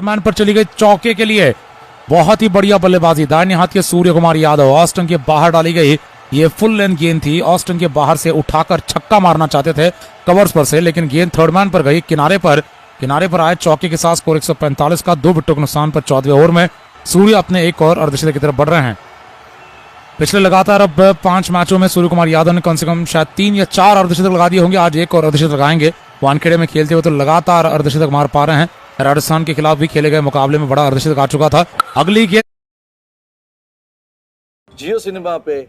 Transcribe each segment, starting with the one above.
Man पर चली गई चौके के लिए। बहुत ही बढ़िया बल्लेबाजी दाहिने हाथ के सूर्य कुमार यादव। ऑस्टन के बाहर डाली गई ये फुल लेंथ गेंद थी। ऑस्टन के बाहर से उठाकर छक्का मारना चाहते थे कवर्स पर से, लेकिन गेंद थर्ड मैन पर गई। किनारे पर आए चौके के साथ स्कोर 145 का 2 विकेटों के नुकसान पर 14वें ओवर में सूर्य अपने एक और अर्धशतक की तरफ बढ़ रहे हैं। पिछले लगातार अब 5 मैचों में सूर्य कुमार यादव ने कम से कम शायद 3 या 4 अर्धशतक लगा दिए होंगे। आज एक और अर्धशतक लगाएंगे। वानखेड़े में खेलते हुए तो लगातार अर्धशतक मार पा रहे हैं। राजस्थान के खिलाफ भी खेले गए मुकाबले में बड़ा अर्धशतक आ चुका था। अगली गेंद जियो सिनेमा पे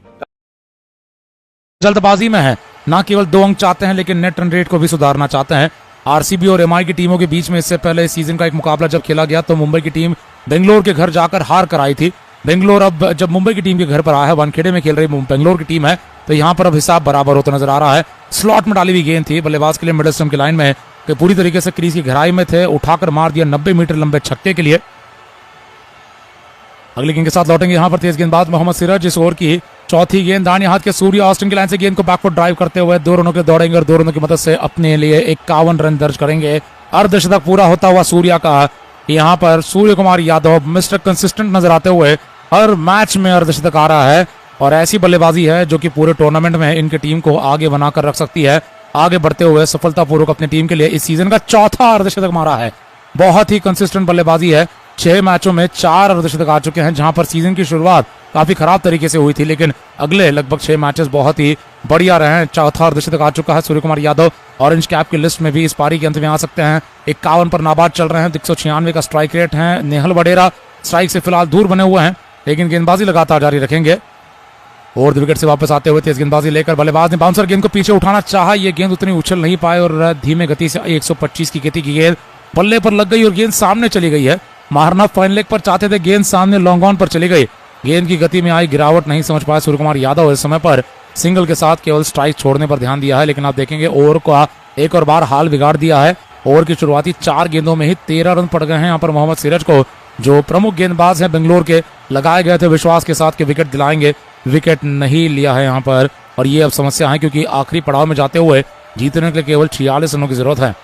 जल्दबाजी में है, न केवल 2 अंक चाहते हैं लेकिन नेट रन रेट को भी सुधारना चाहते हैं। आरसीबी और एमआई की टीमों के बीच में इससे पहले इस सीजन का एक मुकाबला जब खेला गया तो मुंबई की टीम बेंगलोर के घर जाकर हार कर आई थी। बेंगलोर अब जब मुंबई की टीम के घर पर आया है, वानखेड़े में खेल रही बेंगलोर की टीम है, तो यहाँ पर अब हिसाब बराबर होता नजर आ रहा है। स्लॉट में डाली हुई गेंद थी बल्लेबाज के लिए मिडिल स्टंप की लाइन में कि पूरी तरीके से क्रीज की गहराई में थे, उठाकर मार दिया 90 मीटर लंबे छक्के के लिए। अगली गेंद के साथ लौटेंगे यहाँ पर तेज गेंदबाज मोहम्मद सिराज। इस ओवर की चौथी गेंद दाहिने हाथ के सूर्य ऑस्टिन की लाइन से गेंद को बैकवर्ड ड्राइव करते हुए 2 रनों के दौड़ेंगे और 2 रनों की मदद से अपने लिए 51 रन दर्ज करेंगे। अर्धशतक पूरा होता हुआ सूर्य का यहाँ पर सूर्य कुमार यादव मिस्टर कंसिस्टेंट नजर आते हुए हर मैच में अर्धशतक आ रहा है और ऐसी बल्लेबाजी है जो कि पूरे टूर्नामेंट में इनकी टीम को आगे बनाकर रख सकती है। आगे बढ़ते हुए सफलतापूर्वक अपनी टीम के लिए इस सीजन का चौथा अर्धशतक मारा है। बहुत ही कंसिस्टेंट बल्लेबाजी है। 6 मैचों में 4 अर्धशतक आ चुके हैं, जहां पर सीजन की शुरुआत काफी खराब तरीके से हुई थी, लेकिन अगले लगभग 6 मैचेस बहुत ही बढ़िया रहे हैं। चौथा अर्धशतक आ चुका है सूर्य कुमार यादव। ऑरेंज कैप की लिस्ट में भी इस पारी के अंत में आ सकते हैं। 51 पर नाबाद चल रहे हैं। 196 का स्ट्राइक रेट है। नेहल वडेरा स्ट्राइक से फिलहाल दूर बने हुए हैं, लेकिन गेंदबाजी लगातार जारी रखेंगे। और विकेट से वापस आते हुए तेज गेंदबाजी लेकर बल्लेबाज ने बाउंसर गेंद को पीछे उठाना चाहा। ये गेंद उतनी उछल नहीं पाए और धीमे गति से 125 की गति की गेंद बल्ले पर लग गई और गेंद सामने चली गई है। मारना फाइन लेग पर चाहते थे, गेंद सामने लॉन्ग ऑन पर चली गई। गेंद की गति में आई गिरावट नहीं समझ पाए सूर्य कुमार यादव। इस समय पर सिंगल के साथ केवल स्ट्राइक छोड़ने पर ध्यान दिया है, लेकिन आप देखेंगे ओवर का एक और बार हाल बिगाड़ दिया है। ओवर की शुरुआती 4 गेंदों में ही 13 रन पड़ गए हैं यहाँ पर मोहम्मद सिराज को, जो प्रमुख गेंदबाज है बेंगलोर के। लगाए गए थे विश्वास के साथ कि विकेट दिलाएंगे, विकेट नहीं लिया है यहाँ पर, और ये अब समस्या है क्योंकि आखिरी पड़ाव में जाते हुए जीतने के लिए केवल 46 रनों की जरूरत है।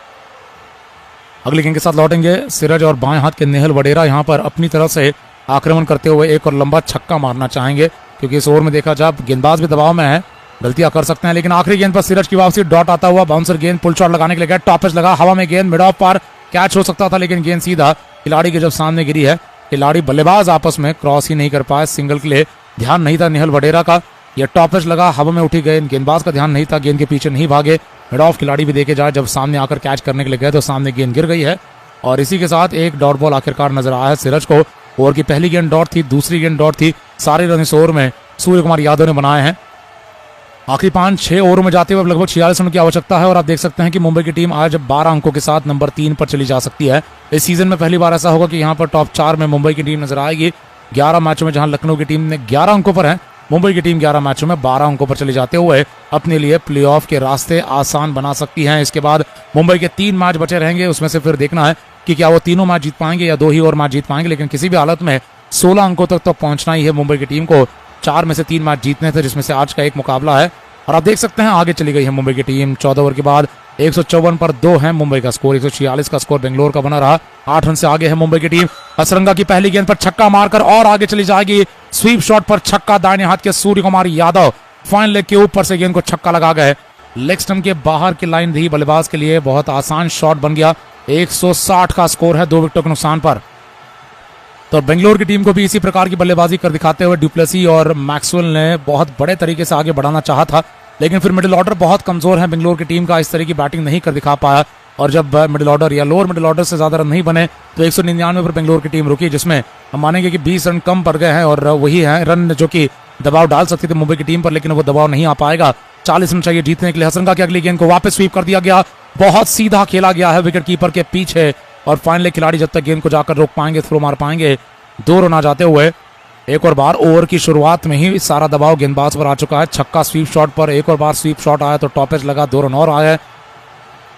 अगली गेंद के साथ लौटेंगे सिराज और बाएं हाथ के नेहल वडेरा यहाँ पर अपनी तरफ से आक्रमण करते हुए एक और लंबा छक्का मारना चाहेंगे, क्योंकि इस ओवर में देखा जाए गेंदबाज भी दबाव में है, गलतियां कर सकते हैं। लेकिन आखिरी गेंद पर सिराज की वापसी, डॉट आता हुआ बाउंसर गेंद पुल शॉट लगाने के लिए गया, टॉप एज लगा, हवा में गेंद मिड ऑफ पर कैच हो सकता था, लेकिन गेंद सीधा खिलाड़ी के जब सामने गिरी है। खिलाड़ी बल्लेबाज आपस में क्रॉस ही नहीं कर पाए। सिंगल के लिए ध्यान नहीं था नेहल वडेरा का। यह टॉप एज लगा, हवा में उठी गेंद, गेंदबाज का ध्यान नहीं था, गेंद के पीछे नहीं भागे। मिड ऑफ खिलाड़ी भी देखे जाए जब सामने आकर कैच करने के लिए गए तो सामने गेंद गिर गई है और इसी के साथ एक डॉट बॉल आखिरकार नजर आया है सिराज को। ओवर की पहली गेंद डॉट थी, दूसरी गेंद डॉट थी। सारे रन इस ओवर में सूर्य कुमार यादव ने बनाए हैं। आखिरी 5-6 ओवरों में जाते हुए लगभग 46 रनों की आवश्यकता है और आप देख सकते हैं कि मुंबई की टीम आज 12 अंकों के साथ नंबर 3 पर चली जा सकती है। इस सीजन में पहली बार ऐसा होगा कि यहाँ पर टॉप 4 में मुंबई की टीम नजर आएगी। 11 मैचों में जहां लखनऊ की टीम ने 11 अंकों पर है, मुंबई की टीम 11 मैचों में 12 अंकों पर चले जाते हुए अपने लिए प्लेऑफ के रास्ते आसान बना सकती है। इसके बाद मुंबई के 3 मैच बचे रहेंगे, उसमें से फिर देखना है कि क्या वो तीनों मैच जीत पाएंगे या 2 ही और मैच जीत पाएंगे, लेकिन किसी भी हालत में 16 अंकों तक तो पहुंचना ही है मुंबई की टीम को। 4 में से 3 मैच जीतने थे, जिसमें से आज का एक मुकाबला है और आप देख सकते हैं आगे चली गई है मुंबई की टीम। 14 ओवर के बाद 154 पर 2 है मुंबई का स्कोर। 146 का स्कोर बेंगलोर का बना रहा। 8 रन से आगे है मुंबई की टीम। असरंगा की पहली गेंद पर छक्का मारकर और आगे चली जाएगी। स्वीप शॉट पर छक्का दाहिने हाथ के सूर्य कुमार यादव फाइन लेग के ऊपर से गेंद को छक्का लगा गए। लेग स्टंप के बाहर की लाइन दी बल्लेबाज के लिए, बहुत आसान शॉट बन गया। 160 का स्कोर है 2 विकेटों के नुकसान पर। तो बेंगलोर की टीम को भी इसी प्रकार की बल्लेबाजी कर दिखाते हुए डुप्लेसी और मैक्सवेल ने बहुत बड़े तरीके से आगे बढ़ाना चाहा था, लेकिन फिर मिडिल ऑर्डर बहुत कमजोर है बेंगलोर की टीम का, इस तरह की बैटिंग नहीं कर दिखा पाया और जब मिडिल ऑर्डर या लोअर मिडिल ऑर्डर से ज्यादा रन नहीं बने तो 199 पर बेंगलोर की टीम रुकी, जिसमें हम मानेंगे कि 20 रन कम पड़ गए हैं और वही है रन जो कि दबाव डाल सकते थे मुंबई की टीम पर, लेकिन वो दबाव नहीं आ पाएगा। 40 रन चाहिए जीतने के लिए। हसरंगा की अगली गेंद को वापस स्वीप कर दिया गया, बहुत सीधा खेला गया है विकेट कीपर के पीछे और फाइनली खिलाड़ी जब तक गेंद को जाकर रोक पाएंगे, थ्रो मार पाएंगे, 2 रन आ जाते हुए एक और बार ओवर की शुरुआत में ही सारा दबाव गेंदबाज पर आ चुका है। छक्का स्वीप शॉट पर, एक और बार स्वीप शॉट आया तो टॉप एज लगा, 2 रन और आए।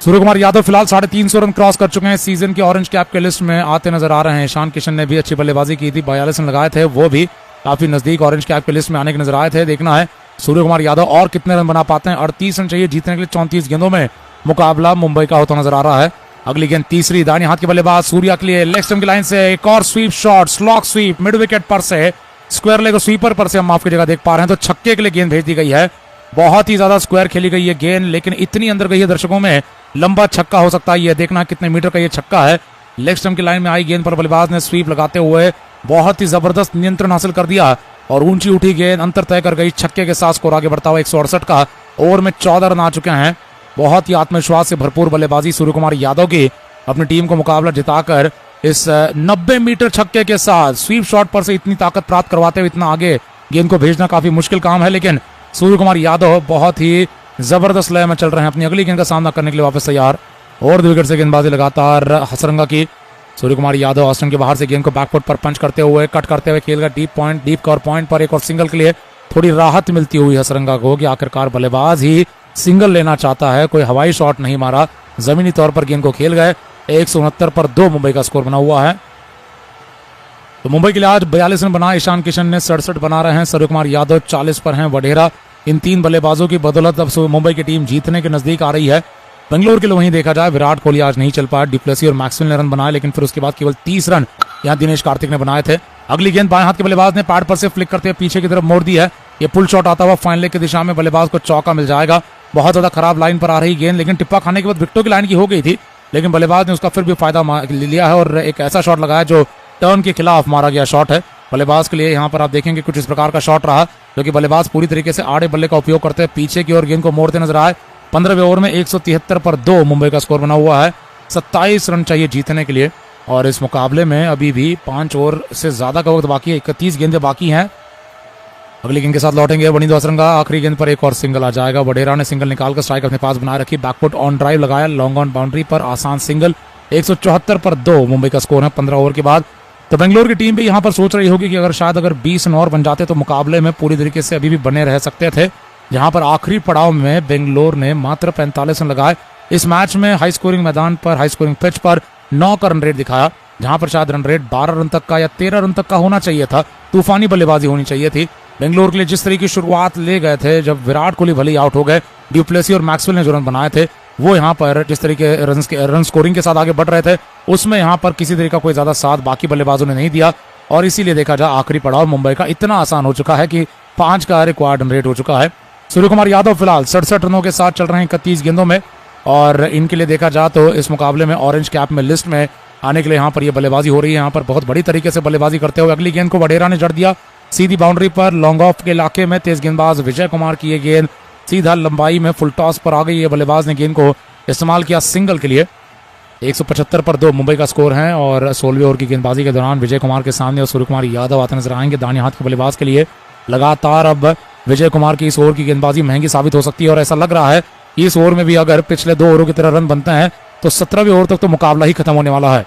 सूर्य कुमार यादव फिलहाल 350 रन क्रॉस कर चुके हैं। सीजन के ऑरेंज कैप के लिस्ट में आते नजर आ रहे हैं। ईशान किशन ने भी अच्छी बल्लेबाजी की थी, 42 रन लगाए थे, वो भी काफी नजदीक ऑरेंज कैप के लिस्ट में आने के नजर आए थे। देखना है सूर्य कुमार यादव और कितने रन बना पाते हैं। 38 रन चाहिए जीतने के लिए 34 गेंदों में मुकाबला मुंबई का होता नजर आ रहा है। अगली गेंद तीसरी, दाहिने हाथ के बल्लेबाज सूर्या के लिए लेग स्टंप की लाइन से एक और sweep shot, slog sweep mid wicket पर से, स्क्वायर लेग स्वीपर पर से हम माफ की जगह देख पा रहे हैं। तो छक्के के लिए गेंद भेज दी गई है। बहुत ही ज्यादा स्क्वायर खेली गई है गेंद, लेकिन इतनी अंदर गई है दर्शकों में, लंबा छक्का हो सकता है। ये देखना कितने मीटर का ये छक्का है। लेग स्टंप की लाइन में आई गेंद पर बल्लेबाज ने स्वीप लगाते हुए बहुत ही जबरदस्त नियंत्रण हासिल कर दिया और ऊंची उठी गेंद अंतर तय कर गई। छक्के के साथ स्कोर आगे बढ़ता हुआ 168 का। ओवर में 14 रन आ चुके हैं। बहुत ही आत्मविश्वास से भरपूर बल्लेबाजी सूर्य कुमार यादव की, अपनी टीम को मुकाबला जिताकर इस 90 मीटर छक्के के साथ स्वीप शॉट पर से इतनी ताकत प्राप्त करवाते हुए इतना आगे गेंद को भेजना काफी मुश्किल काम है, लेकिन सूर्य कुमार यादव बहुत ही जबरदस्त लय में चल रहे हैं। अपनी अगली गेंद का सामना करने के लिए वापस तैयार और 2 विकेट से गेंदबाजी लगातार हसरंगा की। सूर्य कुमार यादव ऑस्टन के बाहर से गेंद को बैकफुट पर पंच करते हुए कट करते हुए खेल का deep point, deep cover point पर एक और सिंगल के लिए थोड़ी राहत मिलती हुई हसरंगा को कि आखिरकार बल्लेबाज ही सिंगल लेना चाहता है, कोई हवाई शॉट नहीं मारा, जमीनी तौर पर गेंद को खेल गए। 169 पर 2 मुंबई का स्कोर बना हुआ है। तो मुंबई के लिए आज 42 रन बना, ईशान किशन ने 67 बना रहे हैं, सूर्य कुमार यादव 40 पर हैं, वडेरा। इन 3 बल्लेबाजों की बदौलत अब मुंबई की टीम जीतने के नजदीक आ रही है। बेंगलोर के लिए वहीं देखा जाए, विराट कोहली आज नहीं चल पाया, डिप्लेसी और मैक्सवेल ने रन बनाए, लेकिन फिर उसके बाद केवल 30 रन यहां दिनेश कार्तिक ने बनाए थे। अगली गेंद बाएं हाथ के बल्लेबाज ने पैड पर से फ्लिक करते हुए पीछे की तरफ मोड़ दी है। ये पुल शॉट आता हुआ फाइन लेग की दिशा में बल्लेबाज को चौका मिल जाएगा। बहुत ज्यादा खराब लाइन पर आ रही गेंद, लेकिन टिप्पा खाने के बाद विकेटों की लाइन की हो गई थी, लेकिन बल्लेबाज ने उसका फिर भी फायदा लिया है और एक ऐसा शॉट लगाया जो टर्न के खिलाफ मारा गया शॉट है। बल्लेबाज के लिए यहाँ पर आप देखेंगे कुछ इस प्रकार का शॉट रहा, जो कि बल्लेबाज पूरी तरीके से आड़े बल्ले का उपयोग करते हैं, पीछे की ओर गेंद को मोड़ते नजर आए। 15वें ओवर में 173 पर 2 मुंबई का स्कोर बना हुआ है। 27 रन चाहिए जीतने के लिए और इस मुकाबले में अभी भी 5 ओवर से ज्यादा का वक्त बाकी है, 31 गेंदें बाकी हैं। अगली गेंद के साथ लौटेंगे वनिंदो हसरंगा। आखिरी गेंद पर एक और सिंगल आ जाएगा। वडेरा ने सिंगल निकालकर स्ट्राइक अपने पास बनाए रखी, बैकफुट ऑन ड्राइव लगाया, लॉन्ग ऑन बाउंड्री पर आसान सिंगल। 174 पर 2 मुंबई का स्कोर है 15 ओवर के बाद। तो बेंगलोर की टीम भी यहां पर सोच रही होगी कि अगर 20 रन और बन जाते तो मुकाबले में पूरी तरीके से अभी भी बने रह सकते थे। जहां पर आखिरी पड़ाव में बेंगलोर ने मात्र 45 रन लगाए। इस मैच में हाई स्कोरिंग मैदान पर, हाई स्कोरिंग पिच पर 9 का रन रेट दिखाया, जहां पर शायद रन रेट 12 रन तक का या 13 रन तक का होना चाहिए था। तूफानी बल्लेबाजी होनी चाहिए थी। बेंगलोर के लिए जिस तरीके की शुरुआत ले गए थे, जब विराट कोहली भले ही आउट हो गए, ड्यूप्लेसी और मैक्सवेल ने जो रन बनाए थे, वो यहाँ पर जिस तरीके रन स्कोरिंग के साथ आगे बढ़ रहे थे, उसमें यहाँ पर किसी तरीके का कोई ज्यादा साथ बाकी बल्लेबाजों ने नहीं दिया और इसीलिए देखा जाए आखिरी पड़ाव मुंबई का इतना आसान हो चुका है कि 5 का रिक्वायर्ड रन रेट हो चुका है। सूर्य कुमार यादव फिलहाल 67 रनों के साथ चल रहे हैं 31 गेंदों में और इनके लिए देखा जाए तो इस मुकाबले में ऑरेंज कैप में लिस्ट में आने के लिए यहाँ पर ये बल्लेबाजी हो रही है। यहाँ पर बहुत बड़ी तरीके से बल्लेबाजी करते हुए अगली गेंद को वडेरा ने जड़ दिया सीधी बाउंड्री पर, लॉन्ग ऑफ के इलाके में तेज गेंदबाज विजय कुमार की ये गेंद सीधा लंबाई में फुल टॉस पर आ गई है। बल्लेबाज ने गेंद को इस्तेमाल किया सिंगल के लिए। 175 पर 2 मुंबई का स्कोर है और 16वें ओवर की गेंदबाजी के दौरान विजय कुमार के सामने और सूर्य कुमार यादव आते नजर आएंगे दाहिने हाथ के बल्लेबाज के लिए। लगातार अब विजय कुमार की इस ओवर की गेंदबाजी महंगी साबित हो सकती है और ऐसा लग रहा है कि इस ओवर में भी अगर पिछले 2 ओवरों की तरह रन बनते हैं तो 17वें ओवर तक तो मुकाबला ही खत्म होने वाला है।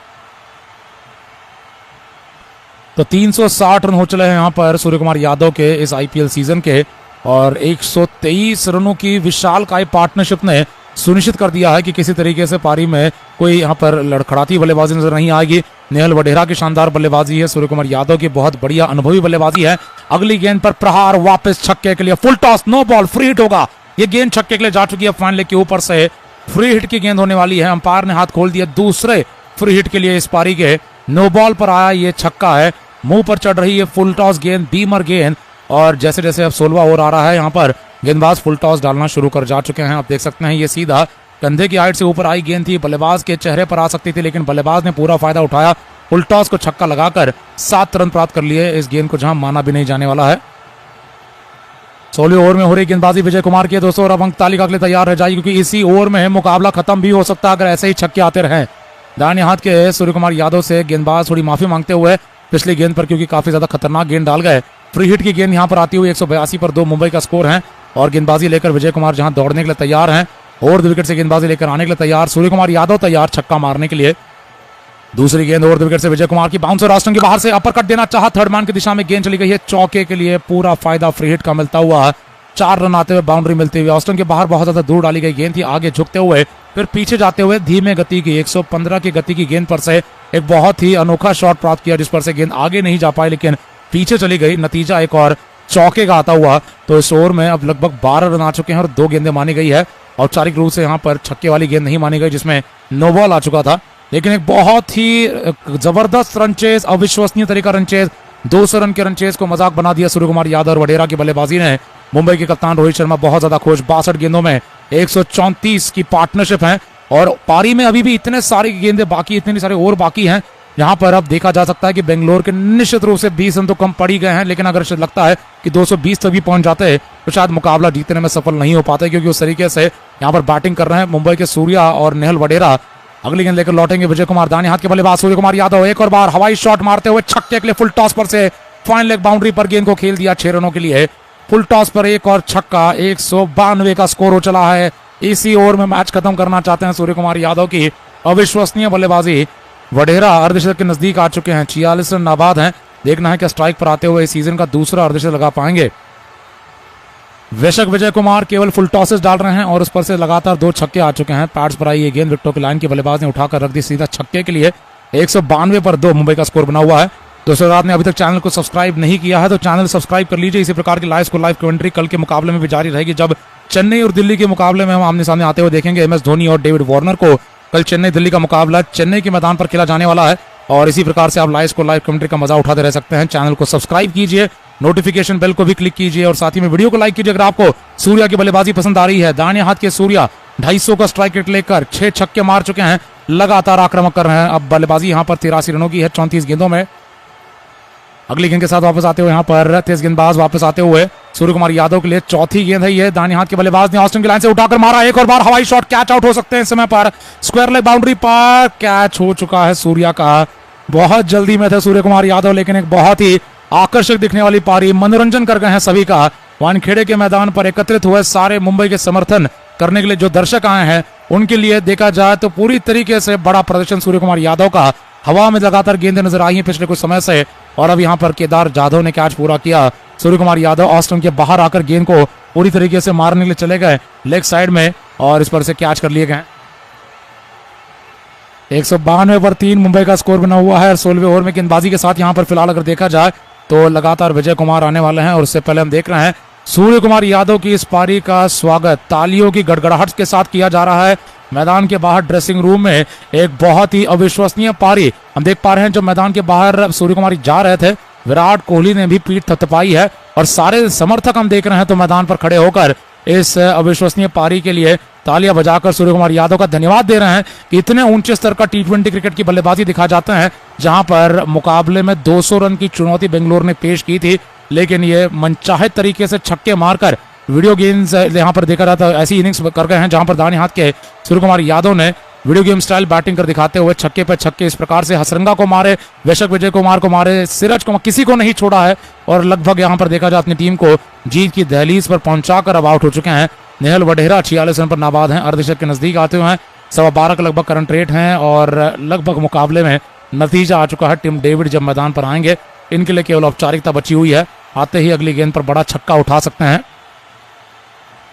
तो 360 रन हो चले हैं यहाँ पर सूर्य कुमार यादव के इस आईपीएल सीजन के और 123 रनों की विशालकाय पार्टनरशिप ने सुनिश्चित कर दिया है कि किसी तरीके से पारी में कोई यहाँ पर लड़खड़ाती बल्लेबाजी नजर नहीं आएगी। नेहल वडेरा की शानदार बल्लेबाजी है, सूर्य कुमार यादव की बहुत बढ़िया अनुभवी बल्लेबाजी है। अगली गेंद पर प्रहार वापस छक्के के लिए, full toss, no ball, free hit होगा। ये गेंद छक्के के लिए जा चुकी है, फाइन लेग के ऊपर से फ्री हिट की गेंद होने वाली है। अंपायर ने हाथ खोल दिया दूसरे फ्री हिट के लिए इस पारी के। नो बॉल पर आया ये छक्का है, मुंह पर चढ़ रही है फुल टॉस गेंद, बीमर गेंद और जैसे जैसे अब 16वां ओवर आ रहा है यहाँ पर गेंदबाज फुल टॉस डालना शुरू कर जा चुके हैं। आप देख सकते हैं ये सीधा कंधे की हाइट से ऊपर आई गेंद थी, बल्लेबाज के चेहरे पर आ सकती थी, लेकिन बल्लेबाज ने पूरा फायदा उठाया, फुल टॉस को छक्का लगाकर 7 रन प्राप्त कर लिए इस गेंद को, जहां माना भी नहीं जाने वाला है। 16वें ओवर में हो रही गेंदबाजी विजय कुमार की दोस्तों और अब अंक तालिका के लिए तैयार रह जाएगी क्योंकि इसी ओवर में मुकाबला खत्म भी हो सकता है अगर ऐसे ही छक्के आते रहे। दाहिने हाथ के सूर्य कुमार यादव से गेंदबाज थोड़ी माफी मांगते हुए पिछली गेंद पर, क्योंकि काफी ज्यादा खतरनाक गेंद डाल गए। फ्री हिट की गेंद यहां पर आती हुई 182 पर 2 मुंबई का स्कोर है और गेंदबाजी लेकर विजय कुमार जहां दौड़ने के लिए तैयार हैं और 2 विकेट से गेंदबाजी लेकर आने के लिए तैयार, सूर्य कुमार यादव तैयार छक्का मारने के लिए। दूसरी गेंद और 2 विकेट से विजय कुमार की, बाउंसर ऑस्टन के बाहर से अपर कट देना चाहा, थर्ड मैन की दिशा में गेंद चली गई है चौके के लिए, पूरा फायदा फ्री हिट का मिलता हुआ 4 रन आते हुए बाउंड्री मिलती हुई। ऑस्टन के बाहर बहुत ज्यादा दूर डाली गई गेंद थी, आगे झुकते हुए फिर पीछे जाते हुए धीमे गति की 115 की गति की गेंद पर से एक बहुत ही अनोखा शॉट प्राप्त किया जिस पर से गेंद आगे नहीं जा पाई लेकिन पीछे चली गई, नतीजा एक और चौके का आता हुआ। तो इस ओवर में अब लगभग 12 रन आ चुके हैं और 2 गेंदें मानी गई है। औपचारिक रूप से यहाँ पर छक्के वाली गेंद नहीं मानी गई, जिसमें नो बॉल आ चुका था। लेकिन एक बहुत ही जबरदस्त रन चेज, अविश्वसनीय तरीका रन चेज, 200 रन के रन चेज को मजाक बना दिया सूर्य कुमार यादव और वडेरा की बल्लेबाजी ने। मुंबई के कप्तान रोहित शर्मा बहुत ज्यादा खुश। 62 गेंदों में 134 की पार्टनरशिप है और पारी में अभी भी इतने सारी गेंदें बाकी, इतने सारे ओवर बाकी हैं। यहाँ पर अब देखा जा सकता है कि बेंगलोर के निश्चित रूप से 20 रन तो कम पड़ ही गए हैं, लेकिन अगर लगता है कि 220 तक भी पहुंच जाते हैं तो शायद मुकाबला जीतने में सफल नहीं हो पाते, क्योंकि उस तरीके से यहाँ पर बैटिंग कर रहे हैं मुंबई के सूर्या और नेहल वडेरा। अगली गेंद लेकर लौटेंगे विजय कुमार, दाहिने हाथ के बल्लेबाज सूर्य कुमार यादव एक और बार हवाई शॉट मारते हुए छक्के के लिए फुल टॉस पर से फाइन लेग बाउंड्री पर गेंद को खेल दिया 6 रनों के लिए। फुल टॉस पर एक और छक्का, 192 का स्कोर हो चला है। इसी ओवर में मैच खत्म करना चाहते हैं सूर्य कुमार यादव की अविश्वसनीय बल्लेबाजी। वडेरा अर्धशतक के नजदीक आ चुके हैं, 46 रन नाबाद हैं। देखना है कि स्ट्राइक पर आते हुए इस सीजन का दूसरा अर्धशतक लगा पाएंगे। बेशक विजय कुमार केवल फुल टॉसेस डाल रहे हैं और उस पर से लगातार 2 छक्के आ चुके हैं। पैड्स पर आई ये गेंद विकेटों की लाइन के बल्लेबाज ने उठाकर रख दी सीधा छक्के के लिए। 192 पर 2 मुंबई का स्कोर बना हुआ है। दोस्तों, आपने अभी तक चैनल को सब्सक्राइब नहीं किया है तो चैनल सब्सक्राइब कर लीजिए। इसी प्रकार की लाइव कमेंट्री कल के मुकाबले में भी जारी रहेगी, जब चेन्नई और दिल्ली के मुकाबले में हम आमने सामने आते हुए देखेंगे। MS धोनी और डेविड वार्नर को कल चेन्नई दिल्ली का मुकाबला चेन्नई के मैदान पर खेला जाने वाला है और इसी प्रकार से आप लाइव कमेंट्री का मजा उठाते रह सकते हैं। चैनल को सब्सक्राइब कीजिए, नोटिफिकेशन बेल को भी क्लिक कीजिए और साथ ही में वीडियो को लाइक कीजिए अगर आपको सूर्या की बल्लेबाजी पसंद आ रही है। दाहिने हाथ के सूर्या 250 का स्ट्राइक रेट लेकर 6 छक्के मार चुके हैं, लगातार आक्रामक कर रहे हैं। अब बल्लेबाजी यहाँ पर 83 रनों की है 34 गेंदों में। अगली गेंद के साथ वापस आते हुए यहाँ पर तेज गेंदबाज वापस आते हुए सूर्य कुमार यादव के लिए चौथी गेंद है ये। दाहिने हाथ के बल्लेबाज ने ऑस्टिन की लाइन से उठाकर मारा, एक और बार हवाई शॉट, कैच आउट हो सकते हैं इस समय पर। स्क्वायर लेग बाउंड्री पर कैच हो चुका है सूर्या का। बहुत जल्दी में थे सूर्य कुमार यादव, लेकिन एक बहुत ही आकर्षक दिखने वाली पारी, मनोरंजन कर गए हैं सभी का। वानखेड़े के मैदान पर एकत्रित हुए सारे मुंबई के समर्थन करने के लिए जो दर्शक आए हैं उनके लिए देखा जाए तो पूरी तरीके से बड़ा प्रदर्शन सूर्य कुमार यादव का। हवा में लगातार गेंदें नजर आई हैं पिछले कुछ समय से और अब यहाँ पर केदार जाधव ने कैच पूरा किया। सूर्य कुमार यादव ऑस्टन के बाहर आकर गेंद को पूरी तरीके से मारने के लिए चले गए लेग साइड में और इस पर से कैच कर लिए गए। 192 पर 3 मुंबई का स्कोर बना हुआ है। 16वें ओवर में गेंदबाजी के साथ यहाँ पर फिलहाल अगर देखा जाए तो लगातार विजय कुमार आने वाले हैं और उससे पहले हम देख रहे हैं सूर्य कुमार यादव की इस पारी का स्वागत तालियों की गड़गड़ाहट के साथ किया जा रहा है। मैदान के बाहर ड्रेसिंग रूम में एक बहुत ही अविश्वसनीय पारी हम देख पा रहे हैं। जब मैदान के बाहर सूर्य कुमार जा रहे थे, विराट कोहली ने भी पीठ थपथपाई है और सारे समर्थक हम देख रहे हैं तो मैदान पर खड़े होकर इस अविश्वसनीय पारी के लिए तालियां बजाकर सूर्य कुमार यादव का धन्यवाद दे रहे हैं कि इतने ऊंचे स्तर का T20 क्रिकेट की बल्लेबाजी दिखा जाते हैं, जहां पर मुकाबले में 200 रन की चुनौती बेंगलोर ने पेश की थी, लेकिन ये मनचाहे तरीके से छक्के मारकर वीडियो गेम्स यहाँ पर देखा जाता है ऐसी इनिंग्स कर गए हैं जहां पर दाहिने हाथ के सूर्य कुमार यादव ने वीडियो गेम स्टाइल बैटिंग कर दिखाते हुए छक्के पर छक्के इस प्रकार से हसरंगा को मारे, बेशक विजय कुमार को मारे, सिराज को, किसी को नहीं छोड़ा है और लगभग यहाँ पर देखा जाए अपनी टीम को जीत की दहलीज पर पहुंचाकर अब आउट हो चुके हैं। नेहल वडेरा 46 रन पर नाबाद हैं, अर्धशतक के नजदीक आते हुए हैं। 12.25 का लगभग करंट रेट है और लगभग मुकाबले में नतीजा आ चुका है। टिम डेविड जब मैदान पर आएंगे इनके लिए केवल औपचारिकता बची हुई है, आते ही अगली गेंद पर बड़ा छक्का उठा सकते हैं।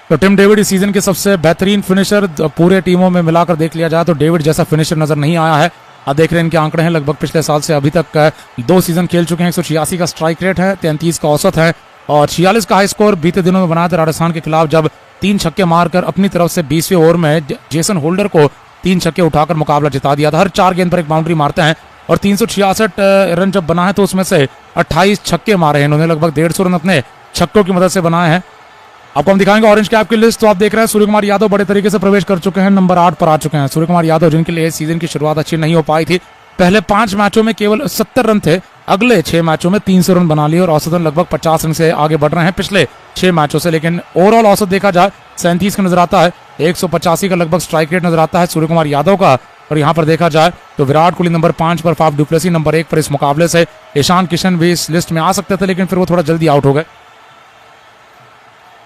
तो टिम डेविड इस सीजन के सबसे बेहतरीन फिनिशर पूरे टीमों में मिलाकर देख लिया जाए तो डेविड जैसा फिनिशर नजर नहीं आया है। अब देख रहे हैं इनके आंकड़े हैं, लगभग पिछले साल से अभी तक 2 सीजन खेल चुके हैं। 186 का स्ट्राइक रेट है, 33 का औसत है और 46 का हाई स्कोर बीते दिनों में बनाया था राजस्थान के खिलाफ, जब 3 छक्के मारकर अपनी तरफ से 20वें ओवर में जेसन होल्डर को 3 छक्के उठाकर मुकाबला जिता दिया था। हर 4 गेंद पर एक बाउंड्री मारते हैं और 366 रन जब बना है तो उसमें से 28 छक्के मारे हैं इन्होंने। लगभग 150 रन अपने छक्कों की मदद से बनाए हैं। आपको हम दिखाएंगे ऑरेंज कैप की लिस्ट। तो आप देख रहे हैं सूर्य कुमार यादव बड़े तरीके से प्रवेश कर चुके हैं, नंबर 8 पर आ चुके हैं। सूर्य कुमार यादव जिनके लिए सीजन की शुरुआत अच्छी नहीं हो पाई थी, पहले 5 मैचों में केवल 70 रन थे, अगले 6 मैचों में 300 रन बना लिए और औसतन लगभग 50 रन से आगे बढ़ रहे हैं पिछले 6 मैचों से। लेकिन ओवरऑल औसत देखा जाए 37 का नजर आता है, 185 का लगभग स्ट्राइक रेट नजर आता है सूर्य कुमार यादव का। और यहाँ पर देखा जाए तो विराट कोहली नंबर 5 पर, फाफ डु प्लेसी नंबर 1 पर इस मुकाबले से। ईशान किशन भी इस लिस्ट में आ सकते थे लेकिन फिर वो थोड़ा जल्दी आउट हो गए।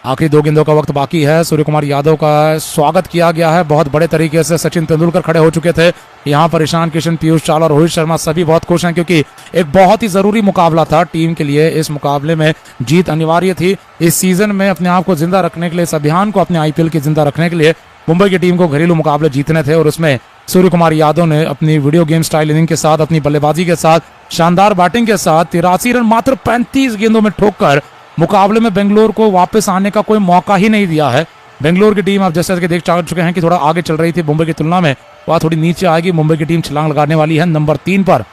आखिरी 2 गेंदों का वक्त बाकी है। सूर्य कुमार यादव का स्वागत किया गया है बहुत बड़े तरीके से। सचिन तेंदुलकर खड़े हो चुके थे यहाँ पर, ईशान किशन, पीयूष चावला, रोहित शर्मा सभी बहुत खुश हैं क्योंकि एक बहुत ही जरूरी मुकाबला था टीम के लिए। इस मुकाबले में जीत अनिवार्य थी। इस सीजन में अपने आप को जिंदा रखने के लिए, इस अभियान को अपने IPL के जिंदा रखने के लिए मुंबई की टीम को घरेलू मुकाबले जीतने थे और उसमें सूर्य कुमार यादव ने अपनी वीडियो गेम स्टाइल इनिंग के साथ, अपनी बल्लेबाजी के साथ, शानदार बैटिंग के साथ 83 रन मात्र 35 गेंदों में ठोककर मुकाबले में बेंगलोर को वापस आने का कोई मौका ही नहीं दिया है। बेंगलोर की टीम आप जैसे देख चुके हैं कि थोड़ा आगे चल रही थी मुंबई की तुलना में, वह थोड़ी नीचे आएगी। मुंबई की टीम छलांग लगाने वाली है नंबर 3 पर।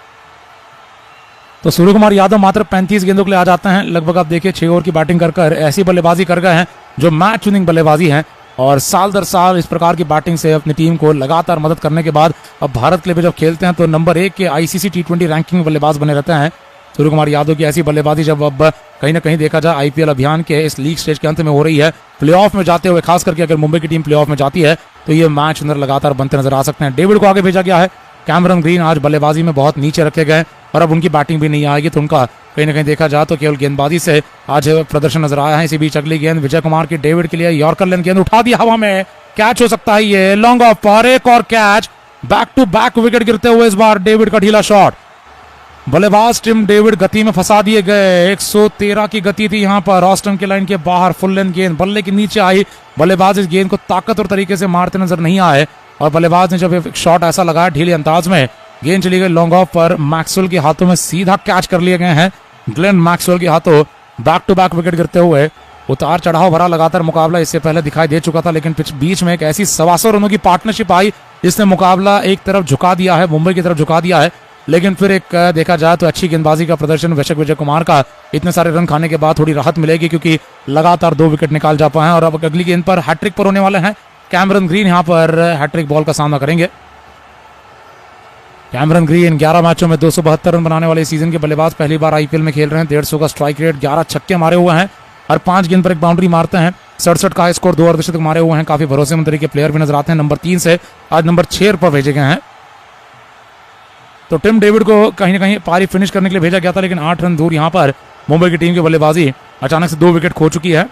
तो सूर्य कुमार यादव मात्र 35 गेंदों के लिए आ जाते हैं। लगभग आप देखिए 6 ओवर की बैटिंग कर ऐसी बल्लेबाजी कर गए हैं जो मैच विनिंग बल्लेबाजी है, और साल दर साल इस प्रकार की बैटिंग से अपनी टीम को लगातार मदद करने के बाद अब भारत के लिए भी जब खेलते हैं तो नंबर 1 के आईसीसी T20 रैंकिंग बल्लेबाज बने रहते हैं। सूर्य कुमार यादव की ऐसी बल्लेबाजी जब अब कहीं ना कहीं देखा जाए आईपीएल अभियान के इस लीग स्टेज के अंत में हो रही है, प्लेऑफ में जाते हुए, खास करके अगर मुंबई की टीम प्लेऑफ में जाती है तो ये मैच अंदर लगातार बनते नजर आ सकते हैं। डेविड को आगे भेजा गया है। कैमरन ग्रीन आज बल्लेबाजी में बहुत नीचे रखे गए और अब उनकी बैटिंग भी नहीं आएगी, तो उनका कहीं ना कहीं देखा जाए तो केवल गेंदबाजी से आज प्रदर्शन नजर आया है। इसी बीच अगली गेंद विजय कुमार की डेविड के लिए, यॉर्कर लेन गेंद उठा दिया हवा में, कैच हो सकता है ये, लॉन्ग ऑफ पर एक और catch, back to back wicket गिरते हुए इस बार डेविड का ढीला शॉट, बल्लेबाज टिम डेविड गति में फंसा दिए गए। 113 की गति थी यहां पर, ऑस्टन के लाइन के बाहर फुल लेंथ गेंद बल्ले के नीचे आई, बल्लेबाज इस गेंद को ताकतवर तरीके से मारते नजर नहीं आए और बल्लेबाज ने जब एक शॉट ऐसा लगाया ढीले अंदाज में, गेंद चली गई लॉन्ग ऑफ पर, मैक्सवेल के हाथों में सीधा कैच कर लिए गए हैं। ग्लेन मैक्सवेल के हाथों बैक टू बैक विकेट गिरते हुए, उतार चढ़ाव भरा लगातार मुकाबला इससे पहले दिखाई दे चुका था, लेकिन बीच में एक ऐसी 125 रनों की पार्टनरशिप आई जिसने मुकाबला एक तरफ झुका दिया है, मुंबई की तरफ झुका दिया है। लेकिन फिर एक देखा जाए तो अच्छी गेंदबाजी का प्रदर्शन विजय कुमार का, इतने सारे रन खाने के बाद थोड़ी राहत मिलेगी क्योंकि लगातार 2 विकेट निकाल जा पाए हैं और अब अगली गेंद पर हैट्रिक पर होने वाले हैं। कैमरन ग्रीन यहां पर हैट्रिक बॉल का सामना करेंगे। कैमरन ग्रीन 11 मैचों में 272 रन बनाने वाले सीजन के बल्लेबाज, पहली बार आईपीएल में खेल रहे हैं। 150 का स्ट्राइक रेट, 11 छक्के मारे हुए हैं और 5 गेंद पर एक बाउंड्री मारते हैं। 67 का स्कोर, 2 अर्धशतक मारे हुए हैं। काफी भरोसेमंद तरीके प्लेयर भी नजर आते हैं। नंबर 3 से आज नंबर 6 पर भेजे गए हैं। तो टिम डेविड को कहीं ना कहीं पारी फिनिश करने के लिए भेजा गया था, लेकिन 8 रन दूर यहां पर मुंबई की टीम की बल्लेबाजी अचानक से 2 विकेट खो चुकी है।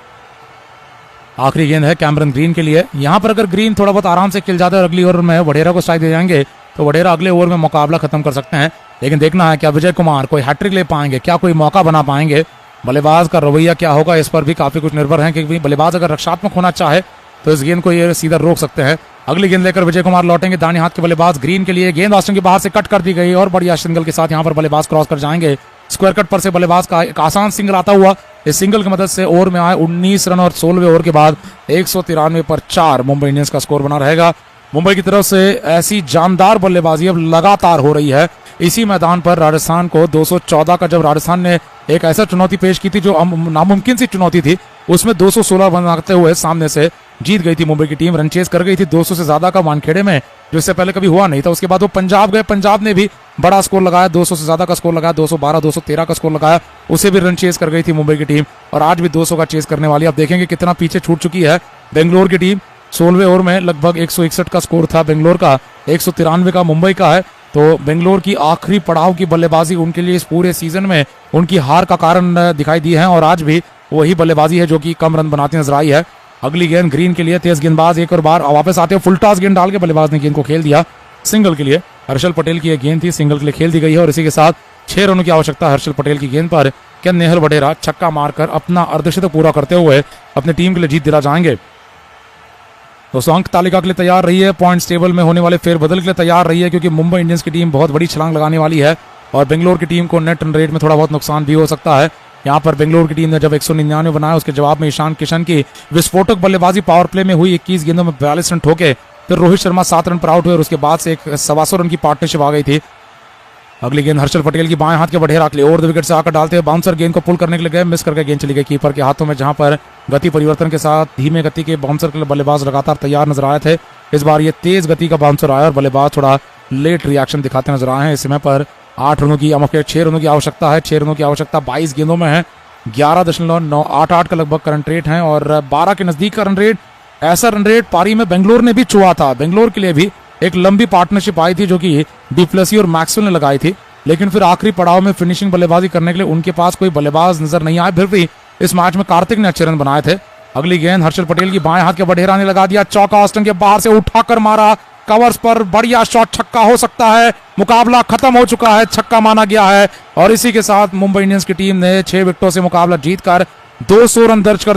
आखिरी गेंद है कैमरन ग्रीन के लिए। यहां पर अगर ग्रीन थोड़ा बहुत आराम से खेल जाते हैं और अगली ओवर में वडेरा को स्ट्राइक दे जाएंगे तो वडेरा अगले ओवर में मुकाबला खत्म कर सकते हैं। लेकिन देखना है क्या विजय कुमार कोई हैट्रिक ले पाएंगे, क्या कोई मौका बना पाएंगे, बल्लेबाज का रवैया क्या होगा, इस पर भी काफी कुछ निर्भर है क्योंकि बल्लेबाज अगर रक्षात्मक होना चाहे तो इस गेंद को ये सीधा रोक सकते हैं। अगली गेंद लेकर विजय कुमार लौटेंगे। दाहिने हाथ के बल्लेबाज ग्रीन के लिए, गेंद ऑस्टन के बाहर से कट कर दी गई और बढ़िया सिंगल के साथ यहां पर बल्लेबाज क्रॉस कर जाएंगे। स्क्वायर कट पर से बल्लेबाज का एक आसान सिंगल आता हुआ, इस सिंगल की मदद से ओवर में आए 19 रन और 16वें ओवर के बाद 193 पर 4 मुंबई इंडियंस का स्कोर बना रहेगा। मुंबई की तरफ से ऐसी जानदार बल्लेबाजी अब लगातार हो रही है। इसी मैदान पर राजस्थान को 214 का जब राजस्थान ने एक ऐसा चुनौती पेश की थी जो नामुमकिन सी चुनौती थी, उसमें 216 बनाते हुए सामने से जीत गई थी मुंबई की टीम। रन चेज कर गई थी 200 से ज्यादा का वानखेड़े में, जो इससे पहले कभी हुआ नहीं था। उसके बाद वो पंजाब गए, पंजाब ने भी बड़ा स्कोर लगाया, 200 से ज्यादा का स्कोर लगाया, 212 213 का स्कोर लगाया, उसे भी रन चेज कर गई थी मुंबई की टीम और आज भी 200 का चेज करने वाली। अब देखेंगे कितना पीछे छूट चुकी है बेंगलोर की टीम। 16वें ओवर में लगभग 161 का स्कोर था बेंगलोर का, 193 का मुंबई का है। तो बेंगलोर की आखिरी पड़ाव की बल्लेबाजी उनके लिए इस पूरे सीजन में उनकी हार का कारण दिखाई दी है और आज भी वही बल्लेबाजी है जो कि कम रन बनाती नजर आई है। अगली गेंद ग्रीन के लिए, तेज गेंदबाज एक और बार वापस आते हैं, फुल टॉस गेंद डाल के बल्लेबाज ने गेंद को खेल दिया सिंगल के लिए। हर्षल पटेल की यह गेंद थी, सिंगल के लिए खेल दी गई है और इसी के साथ 6 रनों की आवश्यकता हर्षल पटेल की गेंद पर। क्या नेहल वडेरा छक्का मारकर अपना अर्धशतक पूरा करते हुए अपनी टीम के लिए जीत दिला जाएंगे। दोस्तों अंक तालिका के लिए तैयार रही है, पॉइंट्स टेबल में होने वाले फेरबदल के लिए तैयार रही है क्योंकि मुंबई इंडियंस की टीम बहुत बड़ी छलांग लगाने वाली है और बेंगलोर की टीम को नेट रन रेट में थोड़ा बहुत नुकसान भी हो सकता है। यहाँ पर बेंगलोर की टीम ने जब 199 बनाया, उसके जवाब में ईशान किशन की विस्फोटक बल्लेबाजी पावर प्ले में हुई। 21 गेंदों में 42 रन ठोके, फिर रोहित शर्मा 7 रन पर आउट हुए और उसके बाद से एक 125 रन की पार्टनरशिप आ गई थी। अगली गेंद हर्षल पटेल की बाएं हाथ के वडेरा के लिए, ओवर द विकेट से आकर डालते हैं, बाउंसर गेंद को पुल करने के लिए गए, मिस करके गेंद चली गई कीपर के हाथों में, जहां पर गति परिवर्तन के साथ धीमे गति के बाउंसर के लिए बल्लेबाज लगातार तैयार नजर आए थे। इस बार ये तेज गति का बाउंसर आया और बल्लेबाज थोड़ा लेट रिएक्शन दिखाते नजर आए हैं। इस समय पर 8 रनों की 6 रनों की आवश्यकता है, 6 रनों की आवश्यकता 22 गेंदों में है। 11.988 का लगभग करंट रेट है और 12 के नजदीक का रन रेट। ऐसा रन रेट पारी में बेंगलोर ने भी छुआ था। बेंगलोर के लिए भी एक लंबी पार्टनरशिप आई थी जो कि डिप्लेसी और मैक्सवेल ने लगाई थी, लेकिन फिर आखिरी पड़ाव में फिनिशिंग बल्लेबाजी करने के लिए उनके पास कोई बल्लेबाज नजर नहीं आए। फिर भी इस मैच में कार्तिक ने अच्छे रन बनाए थे। अगली गेंद हर्षल पटेल की बाएं हाथ के वडेरा ने लगा दिया चौका, ऑस्टन के बाहर से उठाकर मारा, कवर्स पर बढ़िया शॉट, छक्का हो सकता है। मुकाबला खत्म हो चुका है, छक्का माना गया है और इसी के साथ मुंबई इंडियंस की टीम ने 6 विकेटों से मुकाबला जीतकर 200 रन दर्ज कर